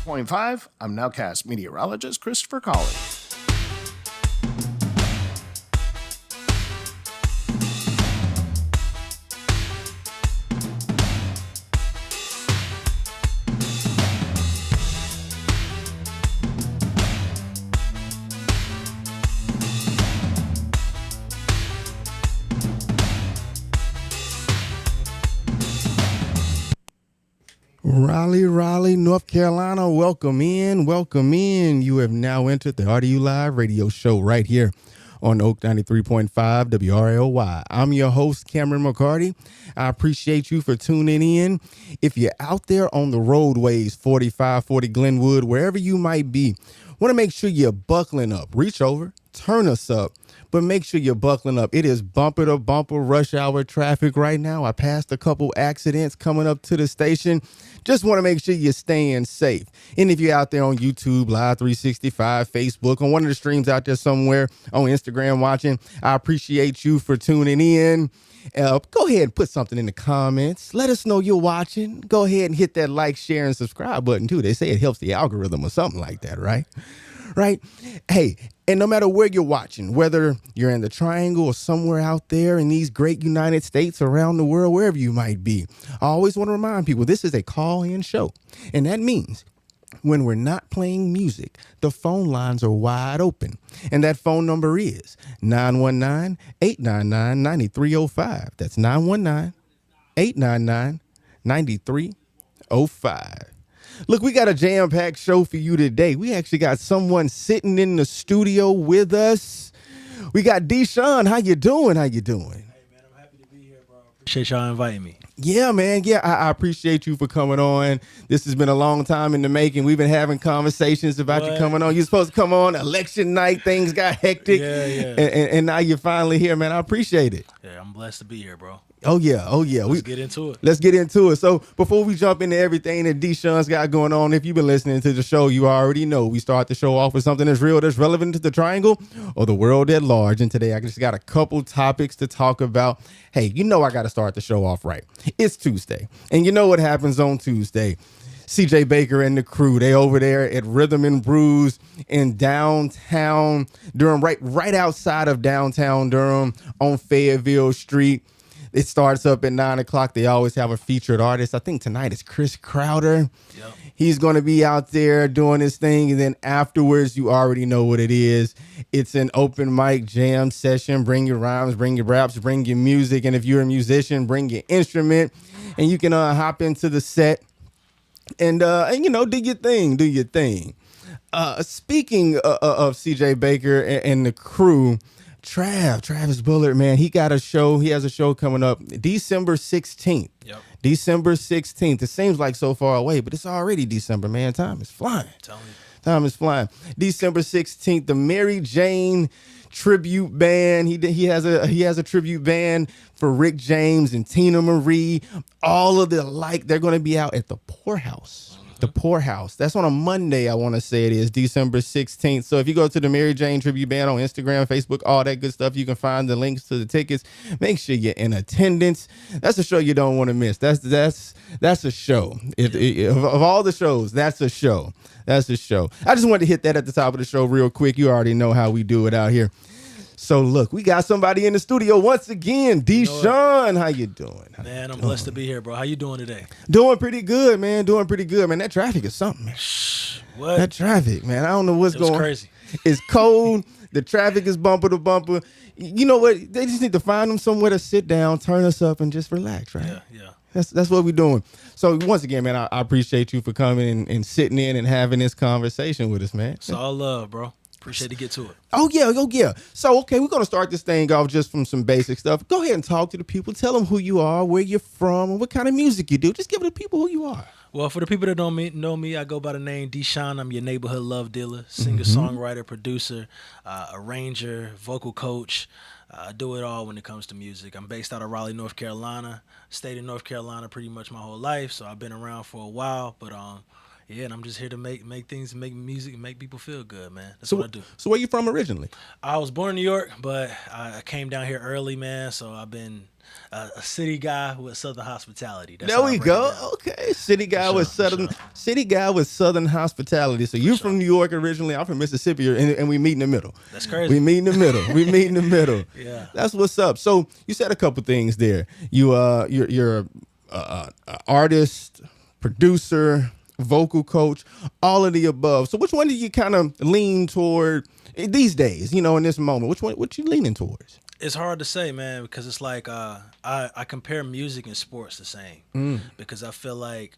93.5, I'm Nowcast meteorologist Christopher Colley. Raleigh, North Carolina, welcome in. You have now entered the RDU Live Radio Show right here on Oak 93.5 WRLY. I'm your host, Cam McCarty. I appreciate you for tuning in. If you're out there on the roadways, 4540 Glenwood, wherever you might be, want to make sure you're buckling up. Reach over, turn us up, but make sure you're buckling up. It is bumper to bumper rush hour traffic right now. I passed a couple accidents coming up to the station. Just want to make sure you're staying safe. And if you're out there on YouTube, Live 365, Facebook, on one of the streams out there somewhere, on Instagram watching, I appreciate you for tuning in. Go ahead and put something in the comments. Let us know you're watching. Go ahead and hit that like, share, and subscribe button, too. They say it helps the algorithm or something like that, right? Right? Hey, and no matter where you're watching, whether you're in the Triangle or somewhere out there in these great United States, around the world, wherever you might be, I always want to remind people this is a call-in show. And that means when we're not playing music, the phone lines are wide open. And that phone number is 919-899-9305. That's 919-899-9305. Look, we got a jam-packed show for you today. We actually got someone sitting in the studio with us. We got Shawn. How you doing? Hey, man, I'm happy to be here, bro. Appreciate y'all inviting me. Yeah, man. Yeah, I appreciate you for coming on. This has been a long time in the making. We've been having conversations about you coming on. You're supposed to come on election night. Things got hectic. Yeah. And now you're finally here, man. I appreciate it. Yeah, I'm blessed to be here, bro. Oh, yeah. Let's get into it. Let's get into it. So before we jump into everything that Shawn's got going on, if you've been listening to the show, you already know we start the show off with something that's real, that's relevant to the Triangle or the world at large. And today I just got a couple topics to talk about. Hey, you know I got to start the show off right. It's Tuesday. And you know what happens on Tuesday. CJ Baker and the crew, they over there at Rhythm and Brews in downtown Durham, right outside of downtown Durham on Fayetteville Street. It starts up at 9 o'clock. They always have a featured artist. I think tonight is Chris Crowder. Yep. He's going to be out there doing his thing. And then afterwards, you already know what it is. It's an open mic jam session. Bring your rhymes, bring your raps, bring your music. And if you're a musician, bring your instrument. And you can hop into the set and you know, do your thing. Speaking of CJ Baker and the crew, Travis Bullard, man, he got a show. He has a show coming up December 16th. Yep. December 16th. It seems like so far away, but it's already December, man. Time is flying. Time is flying. December 16th, the Mary Jane tribute band. He has a tribute band for Rick James and Tina Marie. All of the they're going to be out at the Poorhouse. The Poorhouse. That's on a Monday, I want to say it is, December 16th. So if you go to the Mary Jane Tribute Band on Instagram, Facebook, all that good stuff, you can find the links to the tickets. Make sure you're in attendance. That's a show you don't want to miss. That's a show. Of all the shows, that's a show. That's a show. I just wanted to hit that at the top of the show real quick. You already know how we do it out here. So look, we got somebody in the studio once again. Shawn, how you doing? Man, I'm blessed to be here, bro. How you doing today? Doing pretty good, man. That traffic is something, man. What? That traffic, man. I don't know what's going on. Crazy. It's cold. The traffic is bumper to bumper. You know what? They just need to find them somewhere to sit down, turn us up, and just relax, right? Yeah. That's what we're doing. So once again, man, I appreciate you for coming and sitting in and having this conversation with us, man. It's all love, bro. Appreciate to get to it. Oh, yeah. So, okay, we're going to start this thing off just from some basic stuff. Go ahead and talk to the people. Tell them who you are, where you're from, and what kind of music you do. Just give the people who you are. Well, for the people that don't know me, I go by the name Shawn. I'm your neighborhood love dealer, singer, songwriter, producer, arranger, vocal coach. I do it all when it comes to music. I'm based out of Raleigh, North Carolina. Stayed in North Carolina pretty much my whole life, so I've been around for a while. But Yeah, and I'm just here to make things, make music, and make people feel good, man. That's So, what I do. so where you from originally? I was born in New York, but I came down here early, man. So I've been a city guy with Southern hospitality. That's There how I we break it go. down. Okay, city guy with Southern hospitality. So you're sure. from New York originally. I'm from Mississippi, and we meet in the middle. That's crazy. We meet in the middle. We meet in the middle. Yeah. That's what's up. So you said a couple things there. You're a artist, producer, vocal coach, all of the above. So which one do you kind of lean toward these days? You know, in this moment, what you leaning towards? It's hard to say, man, because it's like I compare music and sports the same because I feel like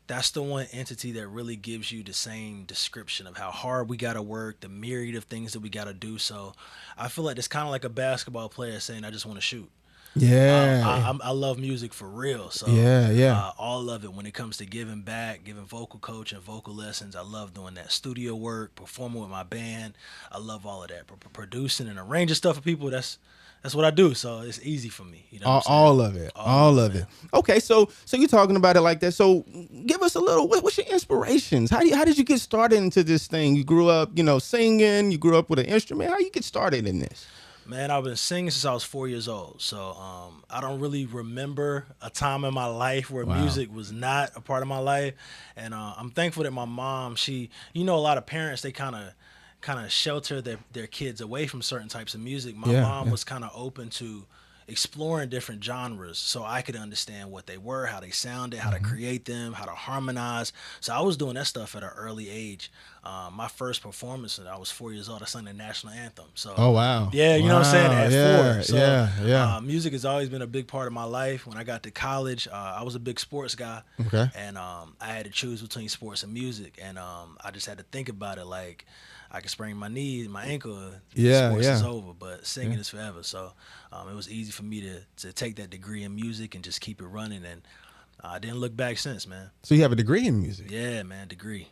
that's the one entity that really gives you the same description of how hard we got to work, the myriad of things that we got to do. So I feel like it's kind of like a basketball player saying, I just want to shoot. Yeah. I love music for real. So Yeah. all of it when it comes to giving back, giving vocal coach and vocal lessons. I love doing that studio work, performing with my band. I love all of that. Producing and arranging stuff for people. That's what I do. So it's easy for me. You know what I'm saying? All of it. All of it. Okay, so you're talking about it like that. So give us a little. What's your inspirations? How did you get started into this thing? You grew up, singing. You grew up with an instrument. How you get started in this? Man, I've been singing since I was 4 years old. So I don't really remember a time in my life where music was not a part of my life. And I'm thankful that my mom, a lot of parents, they kind of shelter their kids away from certain types of music. My mom was kind of open to exploring different genres so I could understand what they were, how they sounded, how to create them, how to harmonize. So I was doing that stuff at an early age. My first performance when I was 4 years old, I sang the national anthem. So oh wow. Yeah, you know what I'm saying? At 4. So yeah. music has always been a big part of my life. When I got to college, I was a big sports guy. Okay. And I had to choose between sports and music. And I just had to think about it like I could sprain my knee, my ankle. Sports is over, but singing is forever. So it was easy for me to take that degree in music and just keep it running. And I didn't look back since, man. So you have a degree in music? Yeah, man, degree.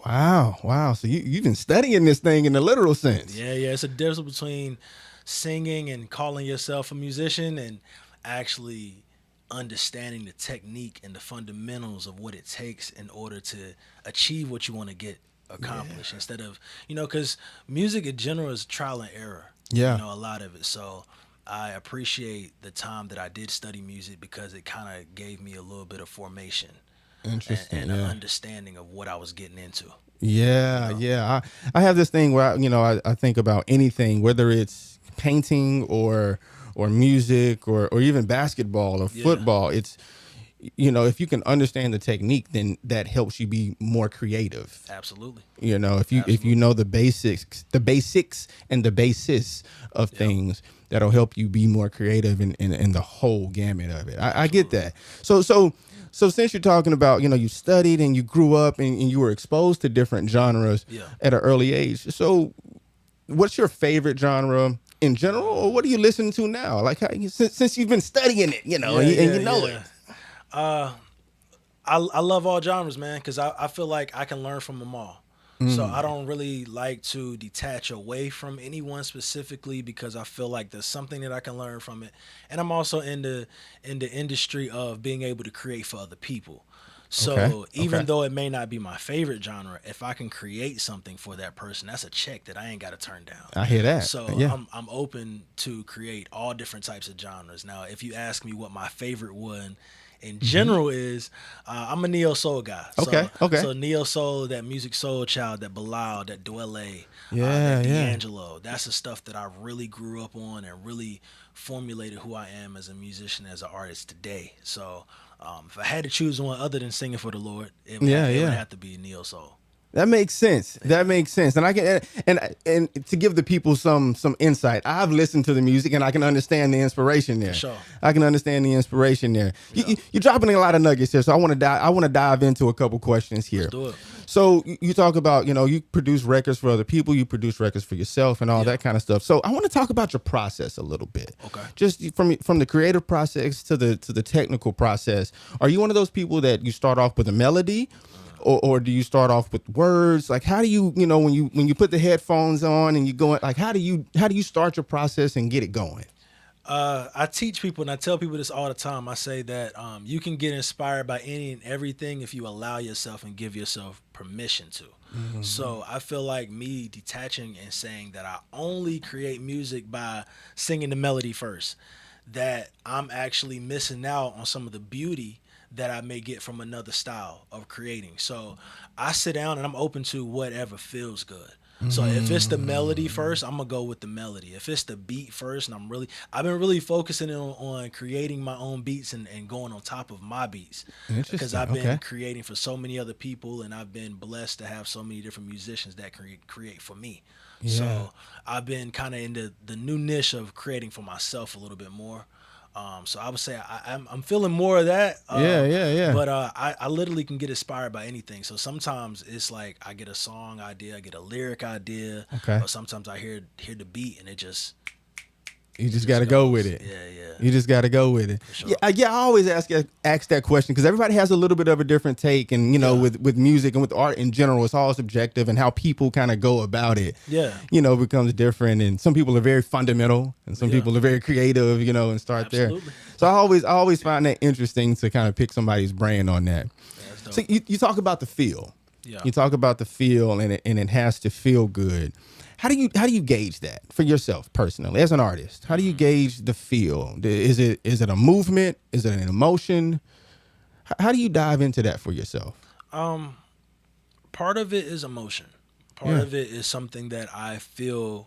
Wow. So you've been studying this thing in the literal sense. Yeah. It's a difference between singing and calling yourself a musician and actually understanding the technique and the fundamentals of what it takes in order to achieve what you want to get accomplished instead of, because music in general is trial and error. Yeah. A lot of it. So I appreciate the time that I did study music because it kind of gave me a little bit of formation. Interesting. And an understanding of what I was getting into. Yeah. I have this thing where I think about anything, whether it's painting or music or even basketball or football. It's if you can understand the technique, then that helps you be more creative. Absolutely. If you know the basics and the basis of things, that'll help you be more creative in the whole gamut of it. I get that. So since you're talking about, you studied and you grew up and you were exposed to different genres at an early age. So what's your favorite genre in general, or what do you listen to now? Like since you've been studying it, and you know it. I love all genres, man, because I feel like I can learn from them all. So I don't really like to detach away from anyone specifically because I feel like there's something that I can learn from it. And I'm also in the industry of being able to create for other people. So even though it may not be my favorite genre, if I can create something for that person, that's a check that I ain't got to turn down. I hear that. So I'm open to create all different types of genres. Now, if you ask me what my favorite one in general is, I'm a neo soul guy. Okay. So neo soul, that music soul child, that Bilal, that Dwele, that D'Angelo, that's the stuff that I really grew up on and really formulated who I am as a musician, as an artist today. So if I had to choose one other than singing for the Lord, it would have to be neo soul. That makes sense. And I can and to give the people some insight, I've listened to the music and I can understand the inspiration there. Sure. I can understand the inspiration there. Yeah. You're dropping a lot of nuggets here, so I want to dive into a couple questions here. Let's do it. So you talk about, you produce records for other people, you produce records for yourself and all that kind of stuff. So I want to talk about your process a little bit. Okay. Just from the creative process to the technical process. Are you one of those people that you start off with a melody? Or do you start off with words? Like, how do you, when you put the headphones on and you go, like, how do you start your process and get it going? I teach people, and I tell people this all the time. I say that you can get inspired by any and everything if you allow yourself and give yourself permission to. So I feel like me detaching and saying that I only create music by singing the melody first, that I'm actually missing out on some of the beauty that I may get from another style of creating. So I sit down and I'm open to whatever feels good. So if it's the melody first, I'm gonna go with the melody. If it's the beat first, and I've been really focusing on creating my own beats and going on top of my beats, because I've been creating for so many other people, and I've been blessed to have so many different musicians that create for me. So I've been kind of in the new niche of creating for myself a little bit more. So I would say I'm feeling more of that. But I literally can get inspired by anything. So sometimes it's like I get a song idea, I get a lyric idea, or sometimes I hear the beat and it just. You just got to go with it. Yeah. You just got to go with it. Sure. Yeah. I always ask that question because everybody has a little bit of a different take, and with music and with art in general, it's all subjective, and how people kind of go about it. Becomes different. And some people are very fundamental, and some people are very creative. And start there. So I always find that interesting to kind of pick somebody's brain on that. So you talk about the feel. Yeah. You talk about the feel, and it has to feel good. How do you gauge that for yourself personally as an artist? How do you gauge the feel? Is it a movement? Is it an emotion? How do you dive into that for yourself? Part of it is emotion. Part of it is something that I feel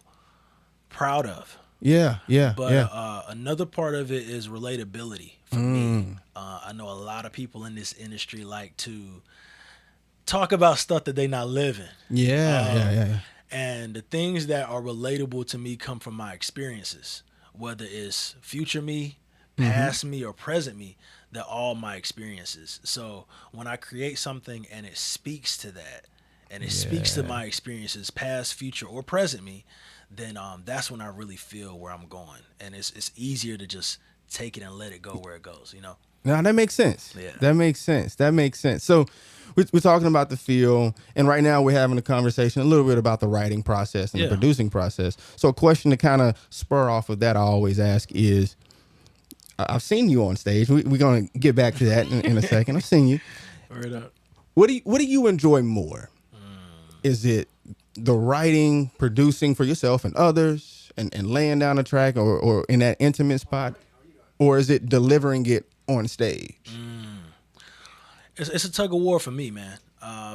proud of. But another part of it is relatability for me. I know a lot of people in this industry like to talk about stuff that they not living. And the things that are relatable to me come from my experiences, whether it's future me, past me, or present me. They're all my experiences. So when I create something and it speaks to that, and it speaks to my experiences, past, future, or present me, then that's when I really feel where I'm going. And it's easier to just take it and let it go where it goes, Now that makes sense. Yeah. That makes sense. So we're talking about the feel, and right now we're having a conversation a little bit about the writing process and the producing process. So a question to kind of spur off of that I always ask is, I've seen you on stage. We're going to get back to that in a second. I've seen you. Right up. What do you enjoy more? Is it the writing, producing for yourself and others, and laying down a track or in that intimate spot? Or is it delivering it on stage? It's a tug of war for me, man,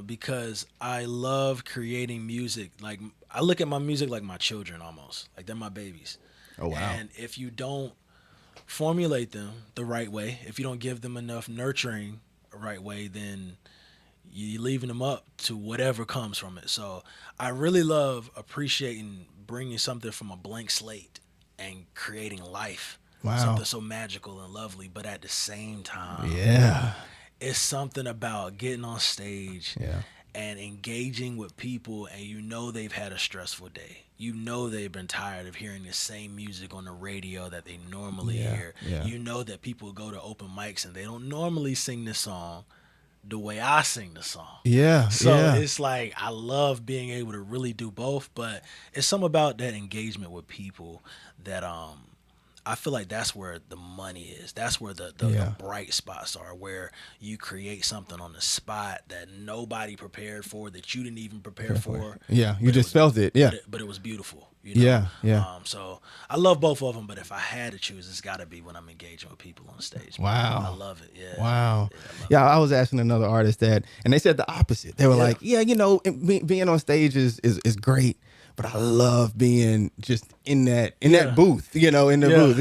because I love creating music. Like, I look at my music like my children almost. Like, they're my babies. Oh, wow. And if you don't formulate them the right way, if you don't give them enough nurturing the right way, then you're leaving them up to whatever comes from it. So I really love appreciating bringing something from a blank slate and creating life. Wow. Something so magical and lovely, but at the same time, it's something about getting on stage and engaging with people, and they've had a stressful day. They've been tired of hearing the same music on the radio that they normally hear. That people go to open mics and they don't normally sing the song the way I sing the song. It's like I love being able to really do both, but it's something about that engagement with people that I feel like that's where the money is. That's where the bright spots are, where you create something on the spot that nobody prepared for, that you didn't even prepare for. You just felt it. But it was beautiful. So I love both of them, but if I had to choose, it's got to be when I'm engaging with people on stage. Wow. I love it. Yeah. Wow. I was asking another artist that, and they said the opposite. They were like, being on stage is great, but I love being just in that booth, in the booth.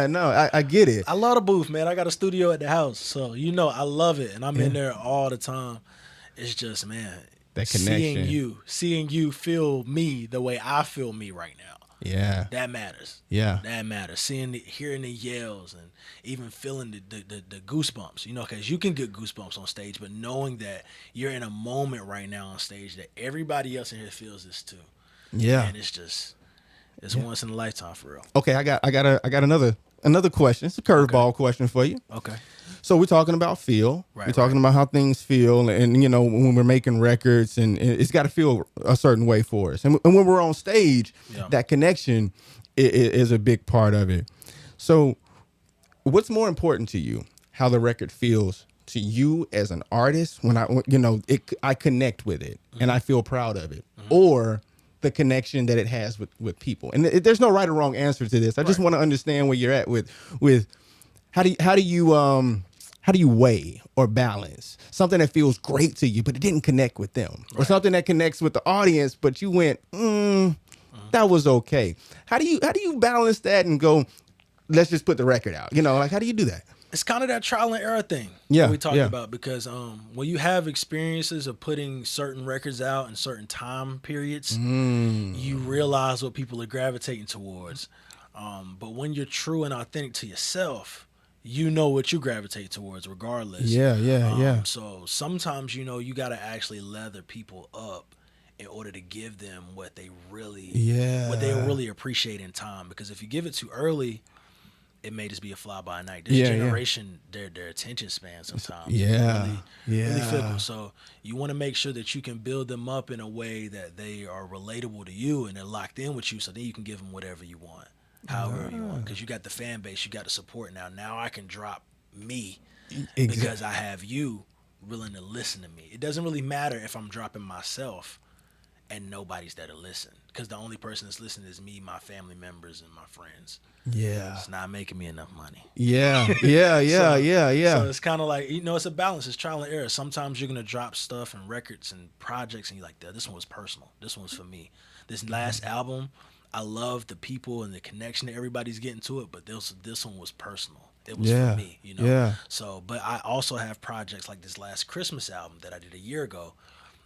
No, I get it. I love the booth, man. I got a studio at the house, so I love it, and I'm in there all the time. It's just, man, that connection. Seeing you feel me the way I feel me right now. That matters. That matters. Hearing the yells and even feeling the goosebumps, because you can get goosebumps on stage, but knowing that you're in a moment right now on stage that everybody else in here feels this too. And it's once in a lifetime for real. Okay, I got another question. It's a curveball question for you. Okay. So we're talking about feel. We're talking about how things feel, and when we're making records, and it's got to feel a certain way for us. And when we're on stage, that connection is a big part of it. So what's more important to you? How the record feels to you as an artist when I connect with it and I feel proud of it, or the connection that it has with people. And there's no right or wrong answer to this. I just want to understand where you're at with how do you weigh or balance something that feels great to you, but it didn't connect with them, or something that connects with the audience, but you went, that was okay. How do you balance that and go, let's just put the record out? Like, how do you do that? It's kind of that trial and error thing that we talked about, because when you have experiences of putting certain records out in certain time periods, you realize what people are gravitating towards. But when you're true and authentic to yourself, you know what you gravitate towards regardless. So sometimes, you got to actually leather people up in order to give them what they really appreciate in time. Because if you give it too early, it may just be a fly by night. This generation, their attention span sometimes really fickle. So you want to make sure that you can build them up in a way that they are relatable to you and they're locked in with you, so then you can give them whatever you want, however you want. Because you got the fan base, you got the support now. Now I can drop me because I have you willing to listen to me. It doesn't really matter if I'm dropping myself and nobody's there to listen, because the only person that's listening is me, my family members, and my friends. It's not making me enough money. So it's kind of like, it's a balance. It's trial and error. Sometimes you're going to drop stuff and records and projects, and you're like, this one was personal. This one was for me. This last album, I love the people and the connection that everybody's getting to it, but this one was personal. It was for me, So, but I also have projects like this last Christmas album that I did a year ago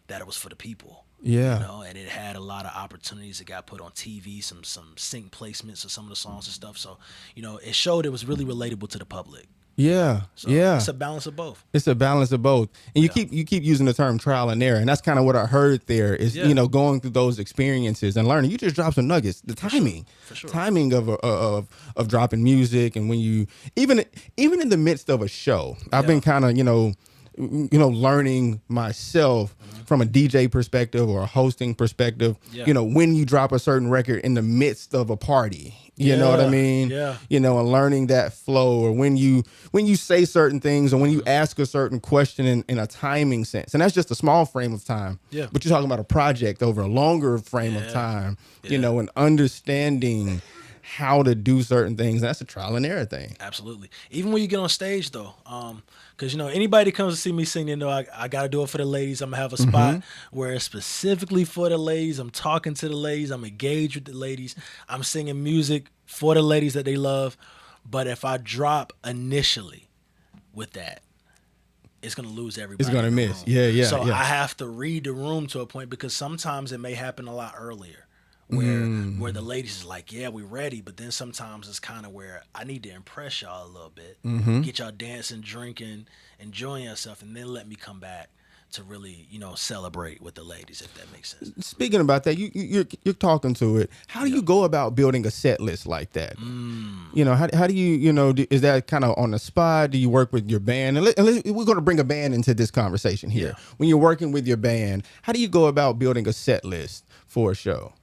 that it was for the people. And it had a lot of opportunities. It got put on TV, some sync placements of some of the songs and stuff. So, it showed it was really relatable to the public. It's a balance of both. It's a balance of both. And you keep using the term trial and error. And that's kind of what I heard there is, going through those experiences and learning. You just dropped some nuggets. The timing. For sure. Timing of dropping music, and when you even in the midst of a show, I've been kind of, learning myself from a DJ perspective or a hosting perspective, when you drop a certain record in the midst of a party, you know what I mean? And learning that flow, or when you say certain things, or when you ask a certain question in a timing sense. And that's just a small frame of time. But you're talking about a project over a longer frame of time, and understanding how to do certain things. That's a trial and error thing. Absolutely. Even when you get on stage, though, because anybody that comes to see me sing, I got to do it for the ladies. I'm gonna have a spot where it's specifically for the ladies. I'm talking to the ladies. I'm engaged with the ladies. I'm singing music for the ladies that they love. But if I drop initially with that, it's gonna lose everybody. It's gonna miss. So I have to read the room to a point, because sometimes it may happen a lot earlier, where the ladies is like, yeah, we ready, but then sometimes it's kind of where I need to impress y'all a little bit, get y'all dancing, drinking, enjoying yourself, and then let me come back to really, celebrate with the ladies, if that makes sense. Speaking about that, you're talking to it. How do you go about building a set list like that? How do you, is that kind of on the spot? Do you work with your band? And we're going to bring a band into this conversation here. When you're working with your band, how do you go about building a set list for a show?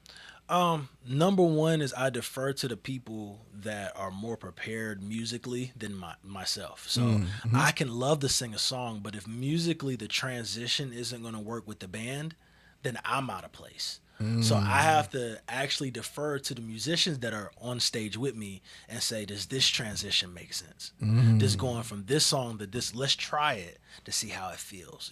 Number one is I defer to the people that are more prepared musically than myself. So I can love to sing a song, but if musically the transition isn't going to work with the band, then I'm out of place. So I have to actually defer to the musicians that are on stage with me and say, does this transition make sense? This going from this song to this, let's try it to see how it feels,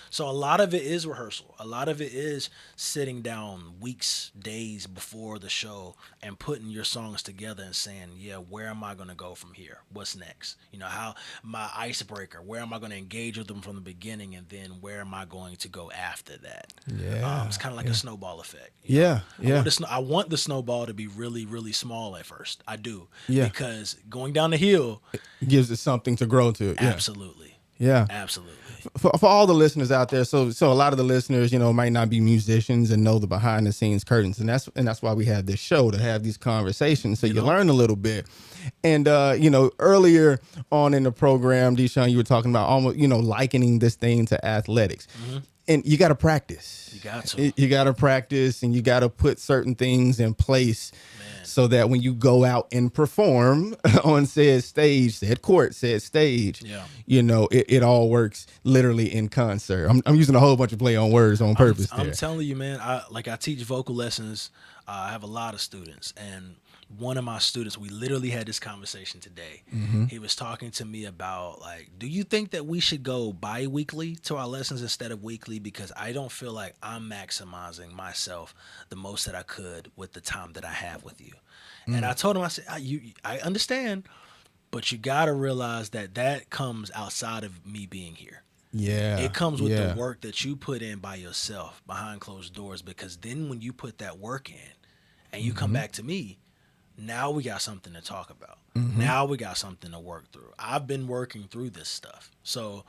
So a lot of it is rehearsal. A lot of it is sitting down weeks, days before the show and putting your songs together and saying, where am I going to go from here? What's next? How my icebreaker, where am I going to engage with them from the beginning, and then where am I going to go after that? It's kind of like a snowball effect. I want the snowball to be really, really small at first. I do. Because going down the hill it gives it something to grow to. Absolutely. Absolutely. For all the listeners out there, so a lot of the listeners, might not be musicians and know the behind the scenes curtains, and that's why we have this show, to have these conversations, so you learn a little bit. And earlier on in the program, Deshawn, you were talking about almost likening this thing to athletics. And you got to practice. You got to. You got to practice, and you got to put certain things in place so that when you go out and perform on said stage, said court, said stage, you know, it all works literally in concert. I'm using a whole bunch of play on words on purpose. I'm telling you, man, I teach vocal lessons. I have a lot of students, and one of my students, we literally had this conversation today. He was talking to me about, like, do you think that we should go bi-weekly to our lessons instead of weekly? Because I don't feel like I'm maximizing myself the most that I could with the time that I have with you. And I told him, I said, I understand, but you got to realize that comes outside of me being here. Yeah. It comes with the work that you put in by yourself behind closed doors, because then when you put that work in and you come back to me, now we got something to talk about. Now we got something to work through. I've been working through this stuff. So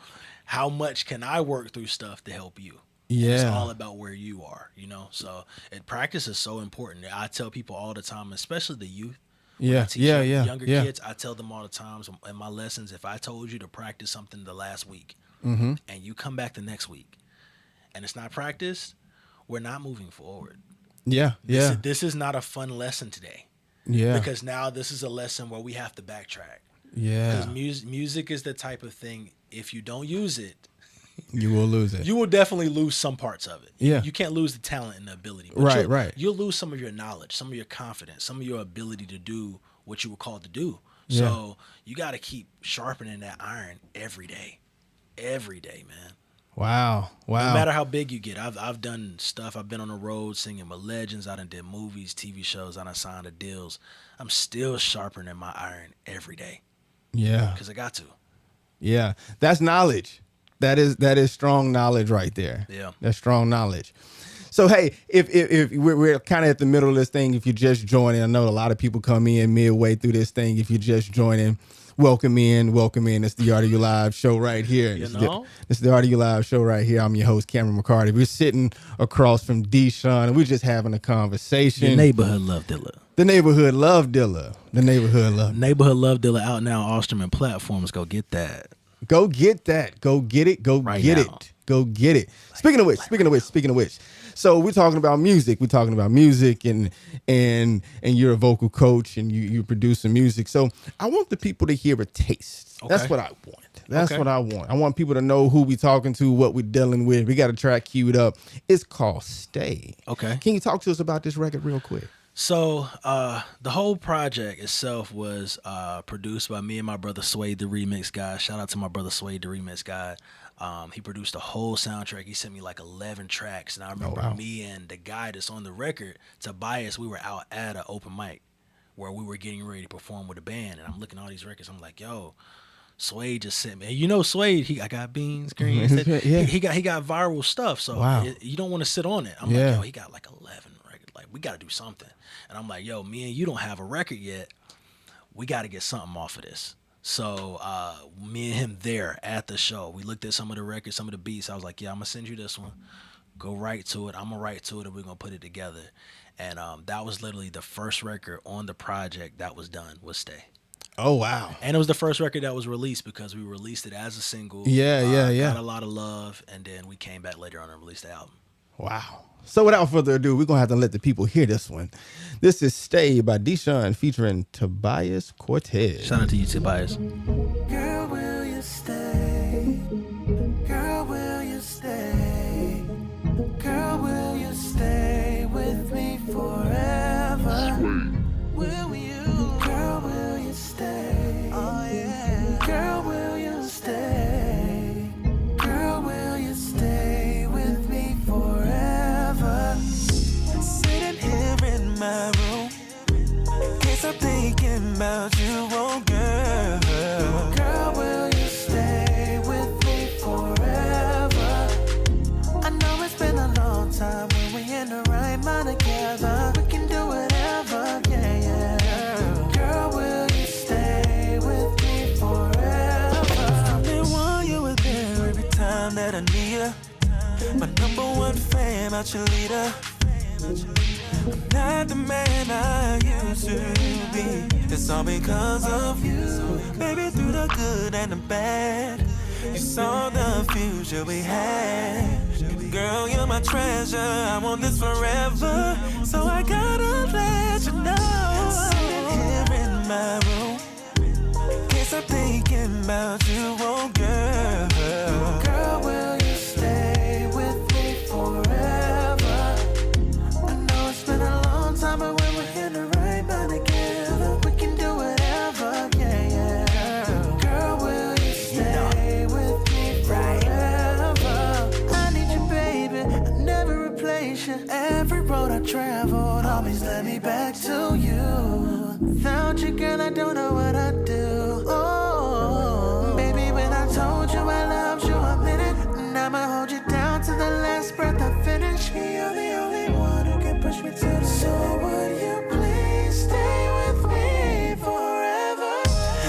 how much can I work through stuff to help you? Yeah. It's all about where you are, you know? So practice is so important. I tell people all the time, especially the youth. Younger kids, I tell them all the time in my lessons, if I told you to practice something the last week and you come back the next week and it's not practiced, we're not moving forward. This is not a fun lesson today. Because now this is a lesson where we have to backtrack. Because music is the type of thing, if you don't use it, you will lose it. You will definitely lose some parts of it. You can't lose the talent and the ability. But you'll lose some of your knowledge, some of your confidence, some of your ability to do what you were called to do. So you got to keep sharpening that iron every day. Every day, man. Wow. No matter how big you get. I've done stuff. I've been on the road singing with legends. I done did movies, TV shows. I done signed the deals. I'm still sharpening my iron every day. Because I got to. That's knowledge. That is strong knowledge right there. That's strong knowledge. So, hey, if we're kind of at the middle of this thing, if you're just joining, I know a lot of people come in midway through this thing. If you're just joining, welcome in. It's the RDU Live Show right here. It's the RDU Live Show right here. I'm your host, Cam McCarty. We're sitting across from Shawn, and we're just having a conversation. The neighborhood love dealer. The neighborhood love dealer. Neighborhood love dealer out now on all streaming platforms. Go get that. Go get that. Go get it. Go right get now. It. Go get it. Speaking of which. So we're talking about music. And you're a vocal coach and you produce some music. So I want the people to hear a taste. Okay. That's what I want. I want people to know who we talking to, what we're dealing with. We got a track queued up. It's called Stay. Okay. Can you talk to us about this record real quick? So the whole project itself was produced by me and my brother Suede, the remix guy. Shout out to my brother Suede, the remix guy. He produced the whole soundtrack. He sent me like 11 tracks. And I remember me and the guy that's on the record, Tobias, we were out at an open mic where we were getting ready to perform with a band. And I'm looking at all these records. I'm like, yo, Suede just sent me. And you know Suede, I got beans, greens. He got viral stuff. So you don't want to sit on it. I'm like, yo, he got like 11 records. Like, we got to do something. And I'm like, yo, me and you don't have a record yet. We got to get something off of this. So me and him there at the show, we looked at some of the records, some of the beats. I was like, yeah, I'm going to send you this one. Go write to it. I'm going to write to it, and we're going to put it together. And that was literally the first record on the project that was done, was Stay. Oh, wow. And it was the first record that was released because we released it as a single. Got a lot of love, and then we came back later on and released the album. Wow. So without further ado, we're going to have to let the people hear this one. This is Stay by Shawn featuring Tobias Cortez. Shout out to you, Tobias. Girl, will you stay? Girl, will you stay? Girl, will you stay with me forever? Will you? Girl, will you stay? Oh, yeah. Girl, will you stay? Girl, will you stay with me forever? Sitting here in my room, can't stop thinking about you, oh girl. Girl, will you stay with me forever? I know it's been a long time when we in the right mind together. We can do whatever, yeah. Girl, will you stay with me forever? From day one, you were there every time that I need you. My number one fan, my cheerleader. I'm not the man I used to be. It's all because of you. Baby, through the good and the bad, you saw the future we had. Girl, you're my treasure. I want this forever. So I gotta let you know. Sitting here in my room, can't stop thinking about you, oh girl. Girl, will you stay with me forever? I know it's been a long time, but when we're in the right mind together, we can do whatever, yeah, yeah. Girl, will you stay with me forever? I need you, baby, I never replace you. Every road I traveled always led me back to you. Without you, girl, I don't know what I'd do. Oh, baby, when I told you I loved you a minute, and I'ma hold you down to the last breath I finish. You're the only one who can push me to the So would you please stay with me forever?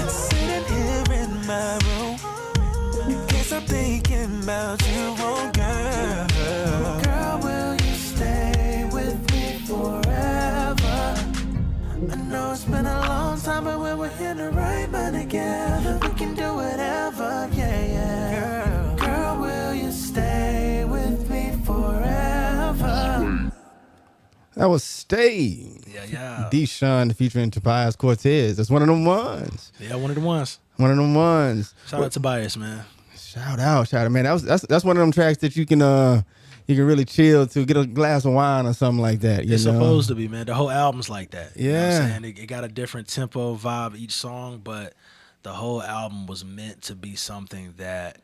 Sitting here in my room, can't stop thinking about you, oh girl. Girl, will you stay with me forever? I know it's been a long time, but when we're in the right mind together, we can do whatever, yeah, yeah. Girl, will you stay with me forever? That was Stay. Yeah. Shawn featuring Tobias Cortez. That's one of them ones. Yeah, one of the ones. One of them ones. Shout out to Tobias, man. Shout out, man. That's one of them tracks that you can really chill to, get a glass of wine or something like that. It's supposed to be, man. The whole album's like that. Yeah. You know what I'm saying? It got a different tempo, vibe each song, but the whole album was meant to be something that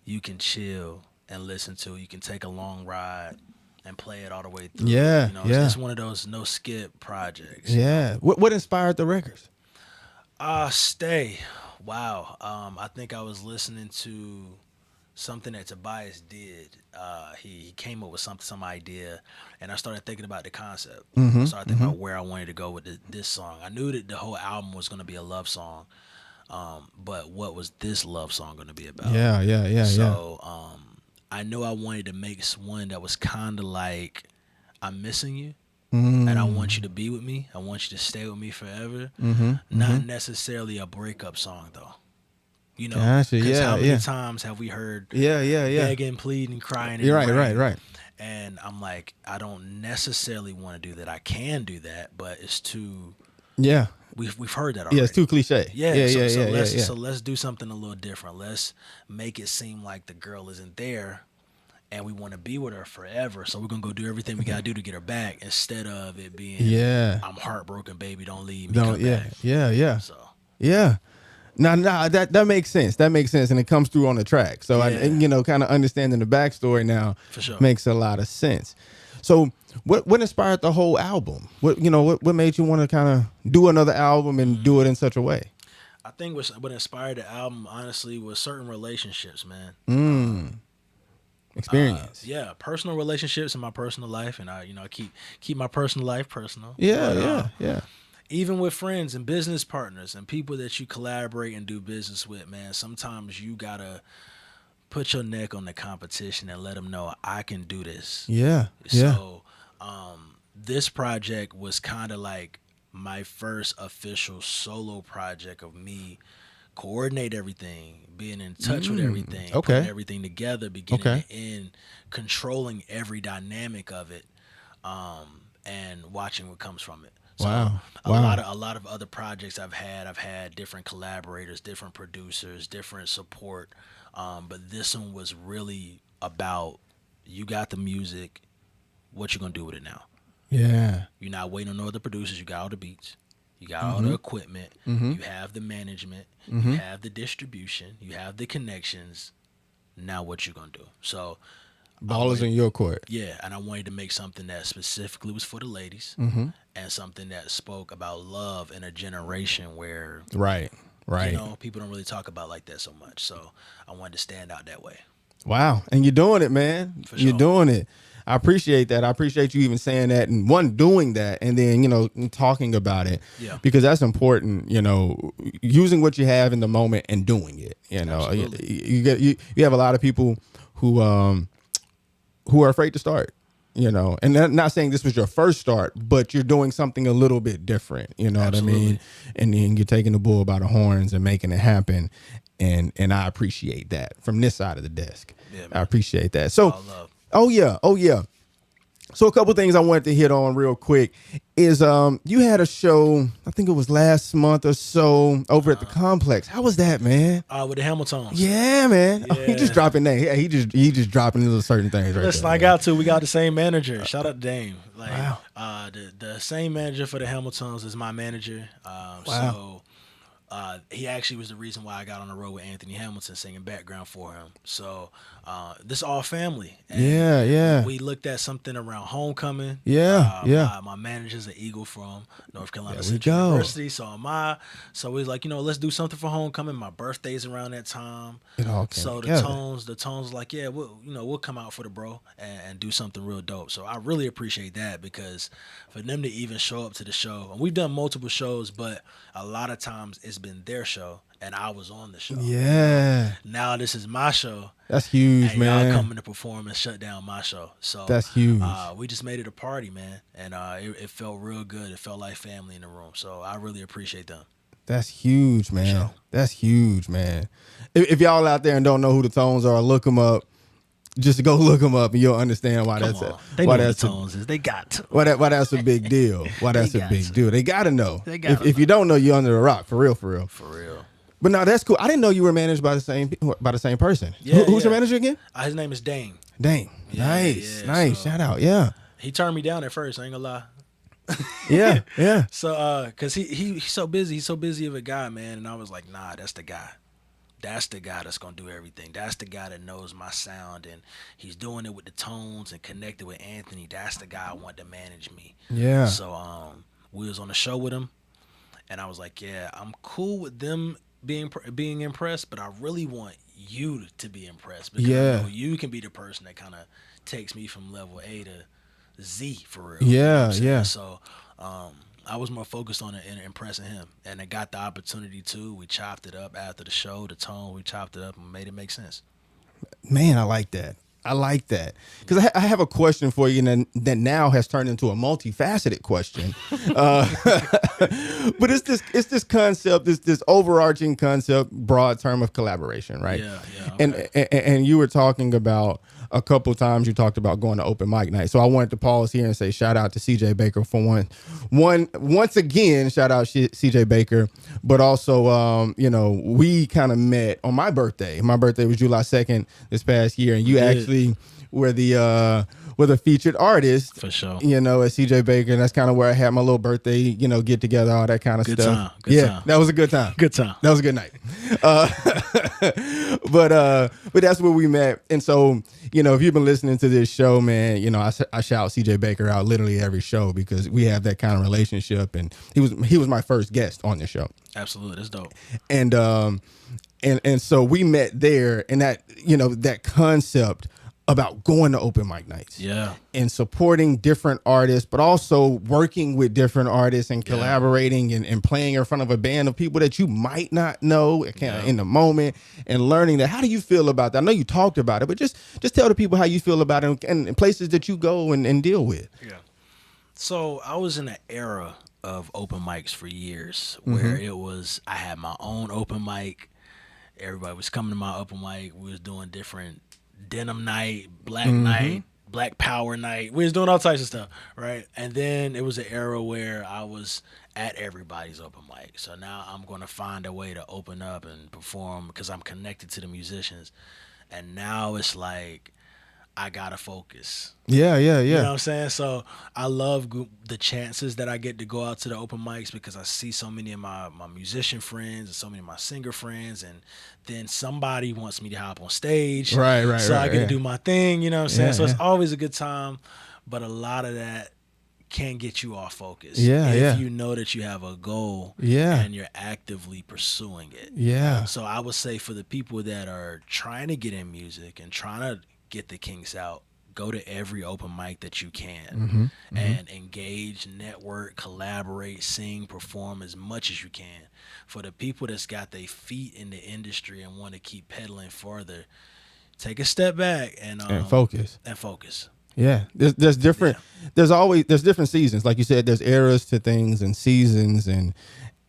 you can chill and listen to. You can take a long ride and play it all the way through. Yeah, You know, yeah. It's one of those no skip projects. Yeah. What inspired the records? Stay. Wow. I think I was listening to something that Tobias did. He came up with some idea, and I started thinking about the concept. I started thinking about where I wanted to go with this song. I knew that the whole album was going to be a love song, but what was this love song going to be about? Yeah. So I knew I wanted to make one that was kind of like, I'm missing you, and I want you to be with me. I want you to stay with me forever. Not necessarily a breakup song, though. You know, Gotcha, because yeah, how many yeah. times have we heard Yeah. begging, pleading, crying? You're right. And I'm like, I don't necessarily want to do that. I can do that, but it's too. Yeah. We've heard that already. Yeah, it's too cliche. So let's do something a little different. Let's make it seem like the girl isn't there, and we want to be with her forever. So we're gonna go do everything we gotta do to get her back, instead of it being, I'm heartbroken, baby, don't leave me. Come back. Yeah. So Yeah. No, that makes sense. That makes sense, and it comes through on the track. So Yeah. kind of understanding the backstory now For sure. makes a lot of sense. So, what inspired the whole album? What made you want to kind of do another album and do it in such a way? I think what inspired the album, honestly, was certain relationships, man. Experience. Personal relationships in my personal life, and I keep my personal life personal. Yeah. Even with friends and business partners and people that you collaborate and do business with, man, sometimes you gotta put your neck on the competition and let them know I can do this. Yeah. So, this project was kind of like my first official solo project of me coordinate everything, being in touch with everything, putting everything together, beginning to end, controlling every dynamic of it, and watching what comes from it. So a lot of other projects I've had different collaborators, different producers, different support, but this one was really about, you got the music, what you gonna do with it now? Yeah. You're not waiting on no other producers. You got all the beats. You got all the equipment. You have the management. You have the distribution. You have the connections. Now what you gonna do? So Ball is in your court. yeah, and I wanted to make something that specifically was for the ladies, and something that spoke about love in a generation where Right. people don't really talk about like that so much. So I wanted to stand out that way. Wow. And you're doing it, man. For You're sure. doing it. I appreciate that. I appreciate you even saying that, and doing that, and then, talking about it. Yeah. Because that's important, using what you have in the moment and doing it. Absolutely. You have a lot of people who are afraid to start, and not saying this was your first start, but you're doing something a little bit different, what I mean? And then you're taking the bull by the horns and making it happen. And I appreciate that from this side of the desk. Yeah, man. I appreciate that. So All love. Oh yeah. So a couple things I wanted to hit on real quick is you had a show, I think it was last month or so, over at the Complex. How was that, man? With the Hamiltons. Yeah, man. Oh, he Yeah. just dropping names. Yeah, he just dropping little certain things right Listen, there. I got to. We got the same manager. Shout out to Dame. Like, Wow. The same manager for the Hamiltons is my manager. So he actually was the reason why I got on the road with Anthony Hamilton singing background for him. So this is all family. And Yeah. We looked at something around homecoming. Yeah. My manager's an Eagle from North Carolina There we Central go. University. So am I. So we was like, let's do something for homecoming. My birthday's around that time. It all came So together. the tones like, yeah, we'll come out for the bro and do something real dope. So I really appreciate that, because for them to even show up to the show, and we've done multiple shows, but a lot of times it's been their show and I was on the show. Yeah. Now this is my show. That's huge, And man. y'all coming to perform and shut down my show. So That's huge. We just made it a party, man, and it felt real good. It felt like family in the room. So I really appreciate them. That's huge, man. Sure. That's huge, man. If y'all out there and don't know who the Tones are, look them up. Just go look them up and you'll understand why Come that's on. a They why know that's the a, tones is. They got to. why that's a big deal. Why that's a got big to. deal. They gotta know. They gotta if you don't know, you're under a rock. For real. For real. But no, that's cool. I didn't know you were managed by the same person. Yeah, Who's your yeah. manager again? His name is Dane. Dang. Yeah, Nice. yeah, Nice. so- Shout out. Yeah. He turned me down at first. I ain't gonna lie. Yeah. So, cause he's so busy. He's so busy of a guy, man. And I was like, nah, that's the guy. That's the guy that's gonna do everything. That's the guy that knows my sound, and he's doing it with the tones and connected with Anthony. That's the guy I want to manage me. Yeah. So, we was on the show with him, and I was like, yeah, I'm cool with them being impressed, but I really want you to be impressed, because Yeah. I know you can be the person that kind of takes me from level A to Z for real. Yeah, You know what I'm saying? yeah. So I was more focused on it and impressing him, and I got the opportunity to. We chopped it up after the show, the tone. We chopped it up and made it make sense. Man, I like that. Because I have a question for you that now has turned into a multifaceted question. But it's this concept, this overarching concept, broad term of collaboration, right? Yeah. Okay. And you were talking about a couple times, you talked about going to open mic night. So I wanted to pause here and say shout out to CJ Baker for once again, shout out CJ Baker, but also, we kind of met on my birthday. My birthday was July 2nd this past year, and you actually were the featured artist. For sure. At CJ Baker, and that's kind of where I had my little birthday, get together, all that kind of Good stuff. time. Good Yeah, time. that was a good time. Good time. That was a good night. But that's where we met. And so, if you've been listening to this show, man, I shout CJ Baker out literally every show because we have that kind of relationship. And he was my first guest on the show. Absolutely. That's dope. And so we met there, and that concept about going to open mic nights. Yeah. And supporting different artists, but also working with different artists and collaborating and playing in front of a band of people that you might not know in the moment, and learning that. How do you feel about that? I know you talked about it, but just tell the people how you feel about it and places that you go and deal with. Yeah. So I was in an era of open mics for years where it was, I had my own open mic. Everybody was coming to my open mic. We was doing different denim night, black night, black power night. We was doing all types of stuff, right? And then it was an era where I was at everybody's open mic. So now I'm going to find a way to open up and perform because I'm connected to the musicians. And now it's like, I gotta focus. Yeah. You know what I'm saying? So I love the chances that I get to go out to the open mics because I see so many of my musician friends and so many of my singer friends, and then somebody wants me to hop on stage. Right. So I get yeah. to do my thing, you know what I'm saying? Yeah, So it's yeah. always a good time, but a lot of that can get you off focus. Yeah, if yeah. you know that you have a goal and you're actively pursuing it. Yeah. So I would say for the people that are trying to get in music and trying to get the kinks out, go to every open mic that you can and engage, network, collaborate, sing, perform as much as you can. For the people that's got their feet in the industry and want to keep pedaling further, take a step back and focus. Yeah, there's different. There's different seasons, like you said. There's eras to things and seasons, and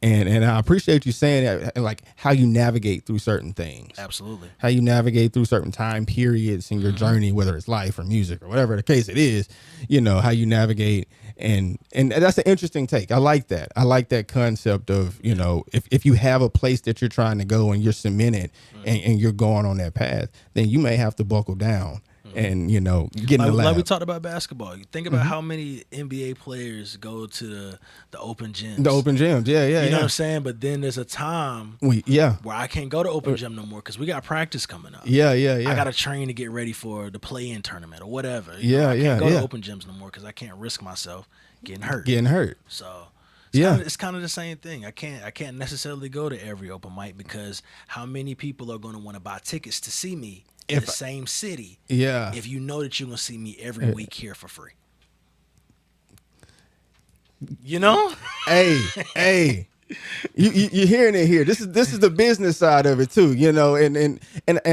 And I appreciate you saying that, like how you navigate through certain things. Absolutely. How you navigate through certain time periods in your journey, whether it's life or music or whatever the case it is, you know, how you navigate. And that's an interesting take. I like that. I like that concept of, you know, if you have a place that you're trying to go and you're cemented and you're going on that path, then you may have to buckle down. And, you know, get in the lab. Like we talked about basketball. You think about how many NBA players go to the open gyms. The open gyms, yeah. You know what I'm saying? But then there's a time where I can't go to open gym no more because we got practice coming up. Yeah. I got to train to get ready for the play-in tournament or whatever. I can't go to open gyms no more because I can't risk myself getting hurt. So it's kind of the same thing. I can't necessarily go to every open mic because how many people are going to want to buy tickets to see me in the same city if you know that you're going to see me every week here for free? You know? Hey. You're hearing it here. This is the business side of it too, you know, and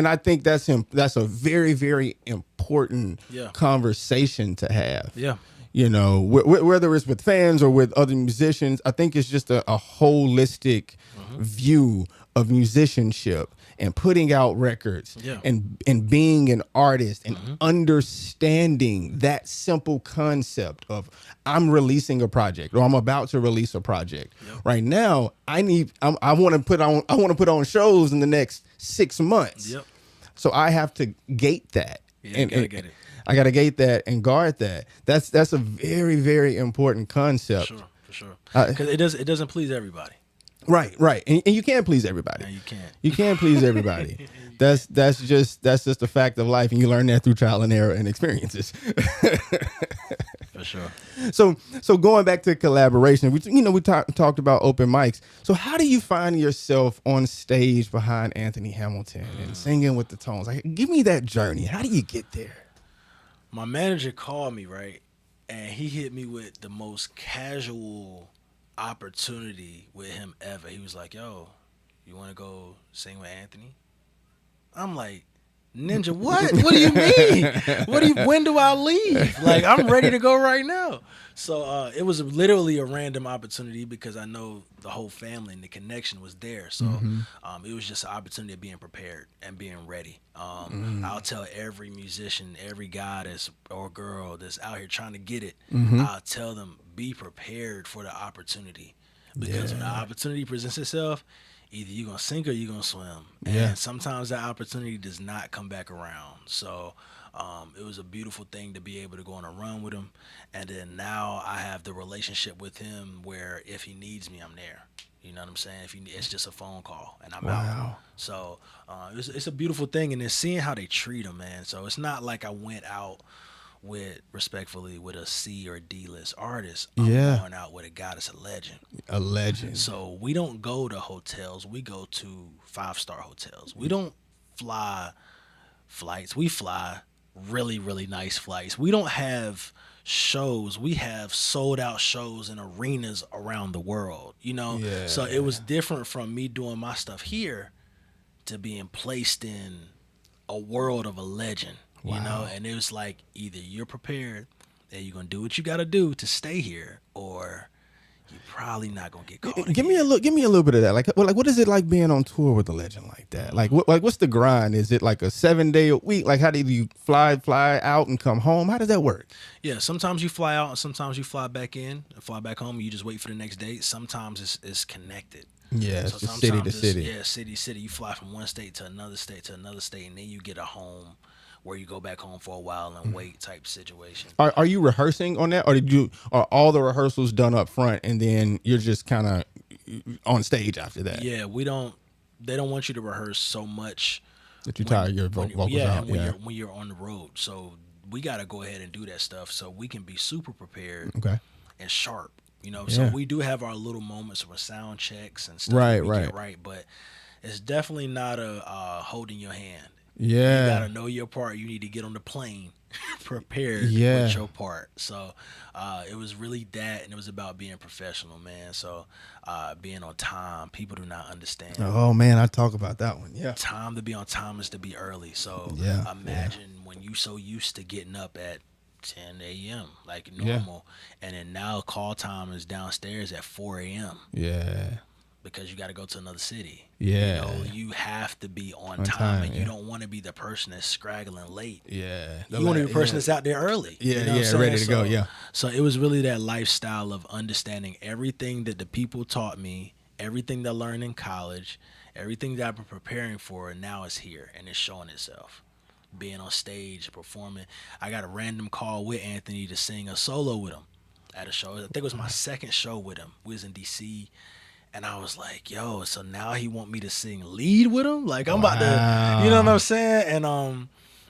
I think that's a very, very important conversation to have. Yeah. You know, whether it's with fans or with other musicians, I think it's just a holistic view of musicianship and putting out records and being an artist and understanding that simple concept of I'm releasing a project or I'm about to release a project. Right now, I want to put on shows in the next 6 months. So I have to gate that. Get it. I got to gate that and guard that. That's a very, very important concept. For sure. Because it doesn't please everybody. Right. And you can't please everybody. No, you can't. You can't please everybody. That's just a fact of life, and you learn that through trial and error and experiences. For sure. So going back to collaboration, we talked about open mics. So how do you find yourself on stage behind Anthony Hamilton and singing with the Tones? Like, give me that journey. How do you get there? My manager called me, right? And he hit me with the most casual opportunity with him ever. He was like, yo, you want to go sing with Anthony? I'm like, Ninja, what? What do you mean? When do I leave? Like, I'm ready to go right now. So it was literally a random opportunity because I know the whole family and the connection was there. So it was just an opportunity of being prepared and being ready. I'll tell every musician, every guy or girl that's out here trying to get it, I'll tell them, be prepared for the opportunity. Because when the opportunity presents itself, either you're going to sink or you're going to swim. And sometimes that opportunity does not come back around. So it was a beautiful thing to be able to go on a run with him. And then now I have the relationship with him where if he needs me, I'm there. You know what I'm saying? It's just a phone call and I'm out. So it's a beautiful thing. And then seeing how they treat him, man. So it's not like I went out respectfully with a C or D list artist. I'm going out with a guy that's a legend. A legend. So we don't go to hotels. We go to 5-star hotels. We don't fly flights. We fly really, really nice flights. We don't have shows. We have sold out shows in arenas around the world, you know? So it was different from me doing my stuff here to being placed in a world of a legend. You know, and it was like either you're prepared and you're gonna do what you gotta do to stay here, or you're probably not gonna get caught. Give me a little bit of that. Like what is it like being on tour with a legend like that? Like what's the grind? Is it like a 7-day a week? Like how do you fly out and come home? How does that work? Yeah, sometimes you fly out and sometimes you fly back in and fly back home and you just wait for the next day. Sometimes it's connected. Yeah, so just city to city. Yeah, city to city. You fly from one state to another state and then you get a home where you go back home for a while and wait type situation. Are you rehearsing on that, or are all the rehearsals done up front and then you're just kind of on stage after that? Yeah, they don't want you to rehearse so much that you tire your vocals out. When you're on the road. So we got to go ahead and do that stuff so we can be super prepared and sharp. You know, so we do have our little moments with sound checks and stuff. Right. But it's definitely not a holding your hand. Yeah. You got to know your part. You need to get on the plane prepared with your part. So it was really that, and it was about being professional, man. So being on time, people do not understand. Oh, man, I talk about that one. Yeah. Time to be on time is to be early. So imagine when you so used to getting up at 10 a.m. like normal, and then now call time is downstairs at 4 a.m. Yeah. because you got to go to another city. Yeah. You know, you have to be on On time, time, and yeah. you don't want to be the person that's scraggling late. Yeah. You want to be the person that's out there early. Yeah, you know what I'm yeah, saying? ready to go, yeah. So it was really that lifestyle of understanding everything that the people taught me, everything that I learned in college, everything that I've been preparing for, and now it's here, and it's showing itself. Being on stage, performing. I got a random call with Anthony to sing a solo with him at a show. I think it was my second show with him. We was in D.C., and I was like, yo, so now he want me to sing lead with him? Like, I'm about to, you know what I'm saying? And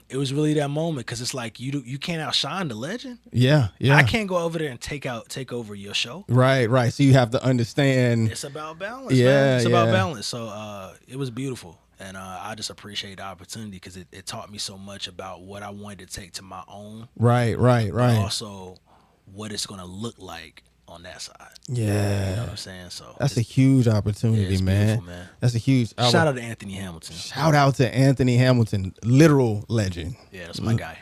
it was really that moment, because it's like you can't outshine the legend. Yeah, yeah. I can't go over there and take over your show. Right. So you have to understand. It's about balance, Yeah, man. It's about yeah. balance. So it was beautiful. And I just appreciate the opportunity, because it taught me so much about what I wanted to take to my own. Right. But also what it's going to look like on that side. Yeah. You know what I'm saying? So That's a huge opportunity, it's man. beautiful, man. That's a huge. Shout out to Anthony Hamilton. Shout out to Anthony Hamilton, literal legend. Yeah, that's my guy.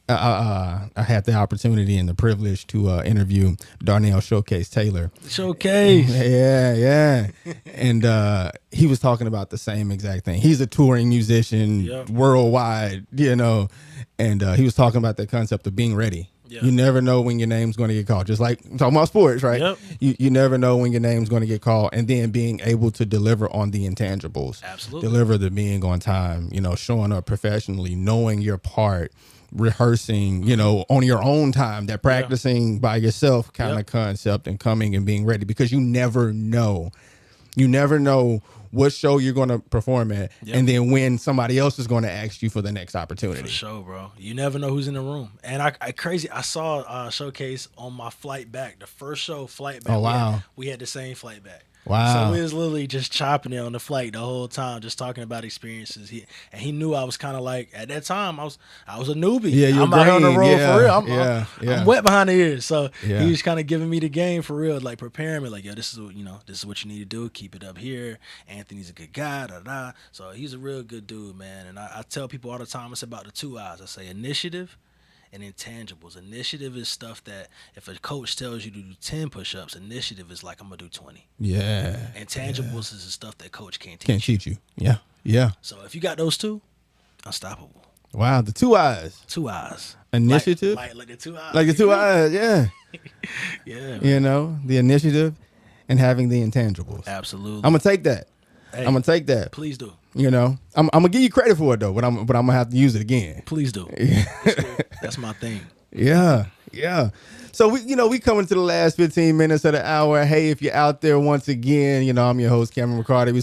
I had the opportunity and the privilege to interview Darnell Showcase Taylor. Showcase. Yeah. And he was talking about the same exact thing. He's a touring musician worldwide, you know, and he was talking about the concept of being ready. Yeah. You never know when your name's going to get called. Just like I'm talking about sports, right? Yep. You never know when your name's going to get called, and then being able to deliver on the intangibles. Absolutely. Deliver the being on time, you know, showing up professionally, knowing your part, rehearsing, you know, on your own time, that practicing by yourself kind of concept, and coming and being ready, because you never know. You never know what show you're going to perform at, and then when somebody else is going to ask you for the next opportunity. For sure, bro. You never know who's in the room. And I saw Showcase on my flight back. The first show, flight back. Oh, wow. We had the same flight back. Wow. So we was literally just chopping it on the flight the whole time, just talking about experiences. He knew I was kind of like, at that time, I was a newbie. Yeah, you're I'm out on the road for real. I'm wet behind the ears. So he was kind of giving me the game for real, like preparing me, like, yo, this is what you need to do. Keep it up here. Anthony's a good guy. So he's a real good dude, man. And I tell people all the time, it's about the 2 I's. I say initiative and intangibles. Initiative is stuff that if a coach tells you to do 10 push-ups, initiative is like, I'm gonna do 20. Yeah. Intangibles is the stuff that coach can't teach. Can't cheat you. Yeah. So if you got those two, unstoppable. Wow. The 2 I's. 2 I's. Initiative. Like the 2 I's. Like the 2 I's. Yeah. Yeah. Man. You know, the initiative and having the intangibles. Absolutely. I'm gonna take that. Hey, I'm gonna take that. Please do. You know, I'm gonna give you credit for it though, but I'm gonna have to use it again. Please do. That's my thing. Yeah. So we coming to the last 15 minutes of the hour. Hey, if you're out there once again, you know, I'm your host, Cam McCarty. We're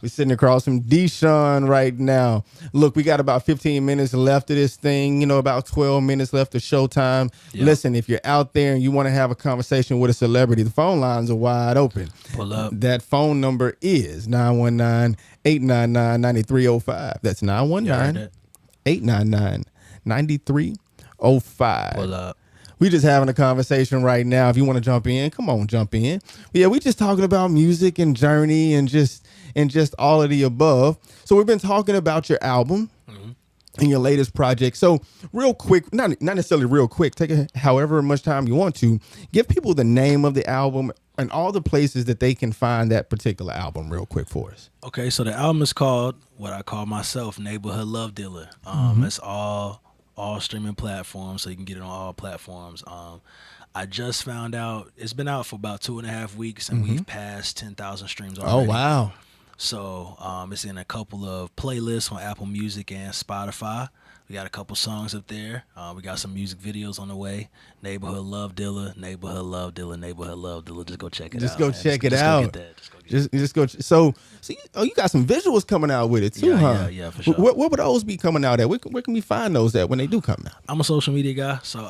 sitting across from Shawn right now. Look, we got about 15 minutes left of this thing, you know, about 12 minutes left of showtime. Yep. Listen, if you're out there and you want to have a conversation with a celebrity, the phone lines are wide open. Pull up. That phone number is 919-899-9305. That's 919-899-9305. Pull up. We just having a conversation right now. If you want to jump in, come on, jump in. But yeah, we just talking about music and journey and just all of the above. So we've been talking about your album and your latest project. So real quick, not necessarily real quick, take however much time you want to, give people the name of the album and all the places that they can find that particular album real quick for us. Okay, so the album is called what I call myself, Neighborhood Love Dealer. It's all streaming platforms, so you can get it on all platforms. I just found out it's been out for about 2.5 weeks, and we've passed 10,000 streams already. Oh, wow. So it's in a couple of playlists on Apple Music and Spotify. We got a couple songs up there. We got some music videos on the way. Neighborhood Love Dealer, Neighborhood Love Dealer, Neighborhood Love Dealer. Just go check it out. Just go check it out. Just go. So you got some visuals coming out with it too, huh? Yeah, for sure. Where would those be coming out at? Where can we find those at when they do come out? I'm a social media guy, so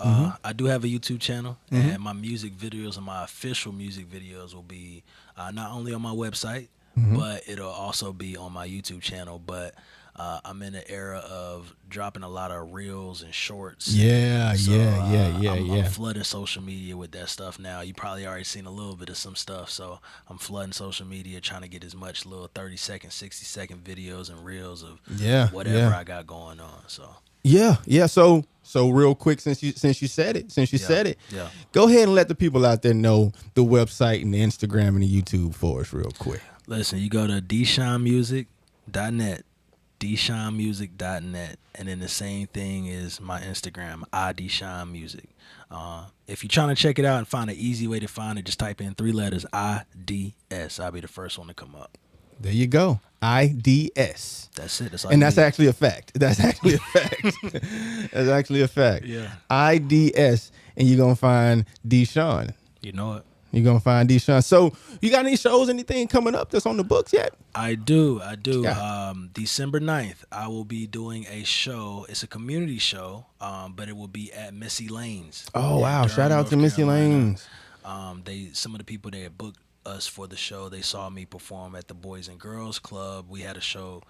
I do have a YouTube channel, and my music videos and my official music videos will be not only on my website, but it'll also be on my YouTube channel. But I'm in the era of dropping a lot of reels and shorts. I'm I'm flooding social media with that stuff now. You probably already seen a little bit of some stuff, so I'm flooding social media, trying to get as much little 30-second, 60-second videos and reels of whatever I got going on. So Yeah. So real quick, since you said it, Yeah. go ahead and let the people out there know the website and the Instagram and the YouTube for us real quick. Listen, you go to DShawnMusic.net, DShawnMusic.net, and then the same thing is my Instagram, iDShawnMusic. If you're trying to check it out and find an easy way to find it, just type in 3 letters IDS. I'll be the first one to come up. There you go. IDS. That's it. That's all And you that's need. actually a fact. That's actually a fact. That's actually a fact. Yeah. IDS. And you're going to find Deshawn. You know it. You're going to find Deshawn. So you got any shows, anything coming up that's on the books yet? I do. Yeah. December 9th, I will be doing a show. It's a community show, but it will be at Missy Lane's. Oh, in wow. Durham, Shout out North to Missy Carolina. Lanes. Some of the people that booked us for the show, they saw me perform at the Boys and Girls Club. We had a show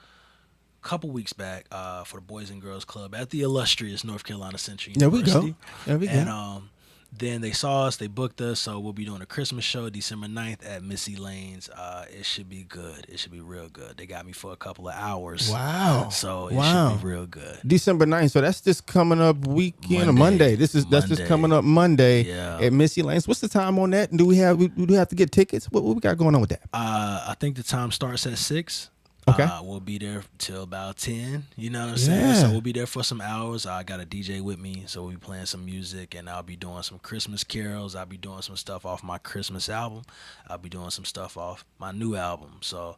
a couple weeks back for the Boys and Girls Club at the illustrious North Carolina Central There we University. go. There we go. And then they saw us, they booked us, so we'll be doing a Christmas show December 9th at Missy Lane's. It should be good. It should be real good. They got me for a couple of hours. Wow. So it Wow. should be real good. December 9th. So that's just coming up weekend or Monday. That's just Monday. coming up Monday Yeah. at Missy Lane's. What's the time on that? And do we have to get tickets? What we got going on with that? I think the time starts at 6. Okay. We'll be there till about 10. You know what I'm saying? Yeah. So we'll be there for some hours. I got a DJ with me, so we'll be playing some music, and I'll be doing some Christmas carols. I'll be doing some stuff off my Christmas album. I'll be doing some stuff off my new album. So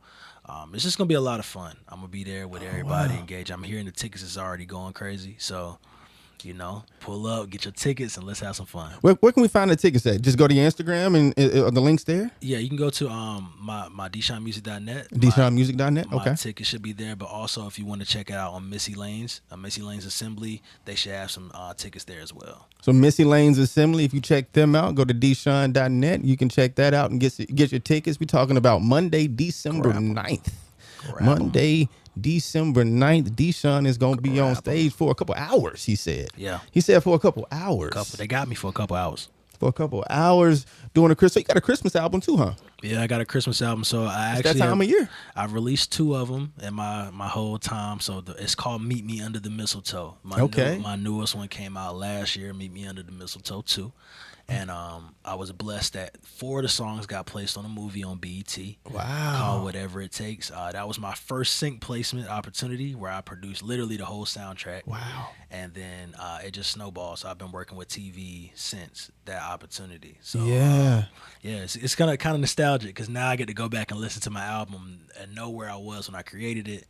it's just going to be a lot of fun. I'm going to be there with everybody engaged. I'm hearing the tickets is already going crazy. So, pull up, get your tickets, and let's have some fun. Where can we find the tickets at? Just go to your Instagram and the links there? Yeah, you can go to my DShawnMusic.net. DShawnMusic.net? My Okay. ticket should be there, but also if you want to check it out on Missy Lane's Assembly, they should have some tickets there as well. So Missy Lane's Assembly, if you check them out, go to DShawn.net. You can check that out and get your tickets. We're talking about Monday, December 9th. Monday, December 9th. Deshawn is going to be on stage for a couple hours, he said. Yeah. He said for a couple hours. They got me for a couple hours. For a couple hours doing a Christmas. So you got a Christmas album too, huh? Yeah, I got a Christmas album. So I It's actually that time of year. I've released 2 of them in my whole time. So it's called Meet Me Under the Mistletoe. My newest one came out last year, Meet Me Under the Mistletoe 2. And I was blessed that 4 of the songs got placed on a movie on BET. Wow. Called Whatever It Takes. That was my first sync placement opportunity where I produced literally the whole soundtrack. Wow. And then it just snowballed. So I've been working with TV since that opportunity. So Yeah. it's kind of nostalgic because now I get to go back and listen to my album and know where I was when I created it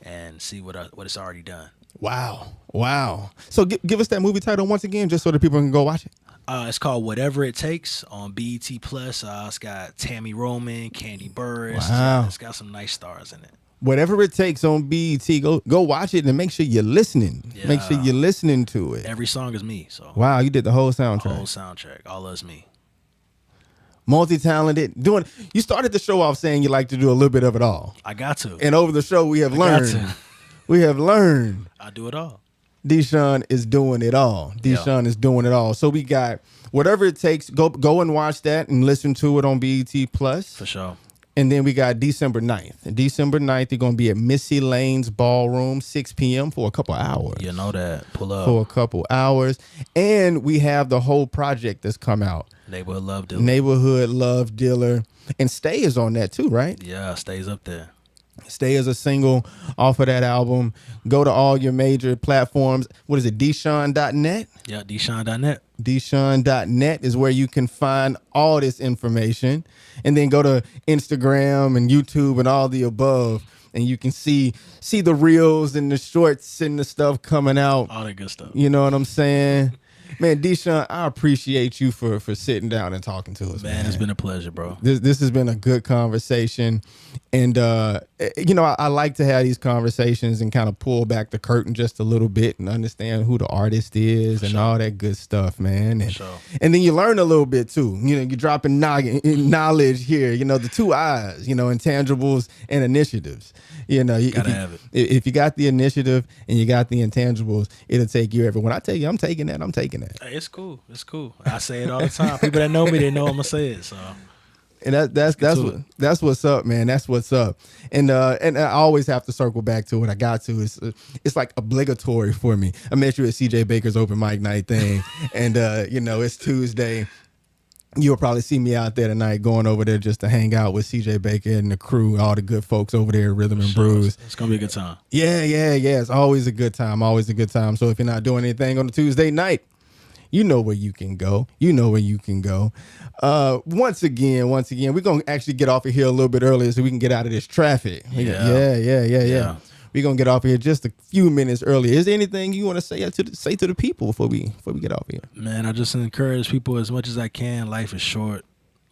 and see what it's already done. Wow. So give us that movie title once again, just so that people can go watch it. It's called Whatever It Takes on BET Plus. It's got Tammy Roman, Candy Burris. Wow. It's got some nice stars in it. Whatever It Takes on BET, go watch it and make sure you're listening. Yeah. Make sure you're listening to it. Every song is me. So Wow, you did the whole soundtrack. whole soundtrack, all of it's me. Multi-talented. You started the show off saying you like to do a little bit of it all. I got to. And over the show we have learned. We have learned I do it all. Deshawn is doing it all. Deshawn is doing it all. So we got Whatever It Takes. Go and watch that and listen to it on BET Plus. For sure. And then we got December 9th. And December 9th, you're going to be at Missy Lane's Ballroom, 6 p.m. for a couple hours. You know that. Pull up. For a couple hours. And we have the whole project that's come out. Neighborhood Love Dealer. Neighborhood Love Dealer. And Stay is on that too, right? Yeah, stays up there. Stay as a single off of that album. Go to all your major platforms. What is it? Deshawn.net? Yeah, Deshawn.net. Deshawn.net is where you can find all this information. And then go to Instagram and YouTube and all the above. And you can see the reels and the shorts and the stuff coming out. All that good stuff. You know what I'm saying? Man, Deshawn, I appreciate you for sitting down and talking to us, man. It's been a pleasure, bro. This has been a good conversation. And, I like to have these conversations and kind of pull back the curtain just a little bit and understand who the artist is and all that good stuff, man. And then you learn a little bit, too. You're dropping knowledge here, the 2 I's, intangibles and initiatives. Gotta have it. If you got the initiative and you got the intangibles, it'll take you everywhere. When I tell you I'm taking that, I'm taking that. Hey, it's cool. I say it all the time. People that know me, they know I'm going to say it. So And that's what's up, man. That's what's up. And I always have to circle back to what I got to. It's like obligatory for me. I met you at CJ Baker's open mic night thing, and it's Tuesday. You'll probably see me out there tonight, going over there just to hang out with CJ Baker and the crew, all the good folks over there at Rhythm and Brews. It's gonna be a good time. Yeah. It's always a good time. Always a good time. So if you're not doing anything on a Tuesday night, you know where you can go. Once again, we're going to actually get off of here a little bit earlier so we can get out of this traffic. Yeah. We're going to get off of here just a few minutes earlier. Is there anything you want to say to the people before we get off here? Man, I just encourage people as much as I can. Life is short.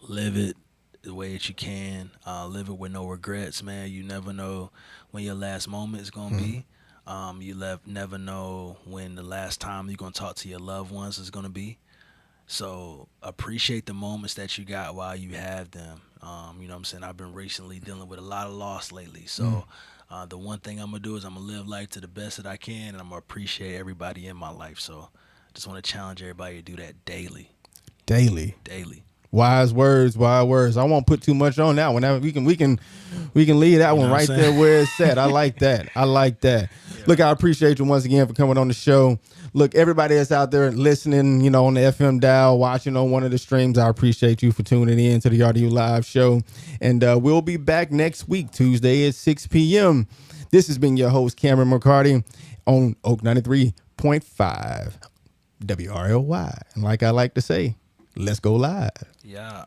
Live it the way that you can. Live it with no regrets, man. You never know when your last moment is going to be. You never know when the last time you're going to talk to your loved ones is going to be. So appreciate the moments that you got while you have them. You know what I'm saying? I've been recently dealing with a lot of loss lately. So the one thing I'm going to do is I'm going to live life to the best that I can, and I'm going to appreciate everybody in my life. So I just want to challenge everybody to do that daily. Daily. Wise words. I won't put too much on that one. We can leave that one right there where it's at. I like that. Yeah. Look, I appreciate you once again for coming on the show. Look, everybody that's out there listening, on the FM dial, watching on one of the streams, I appreciate you for tuning in to the RDU Live Show. And we'll be back next week, Tuesday at 6 p.m. This has been your host, Cam McCarty, on Oak 93.5 WRLY. And like I like to say, let's go live. Yeah.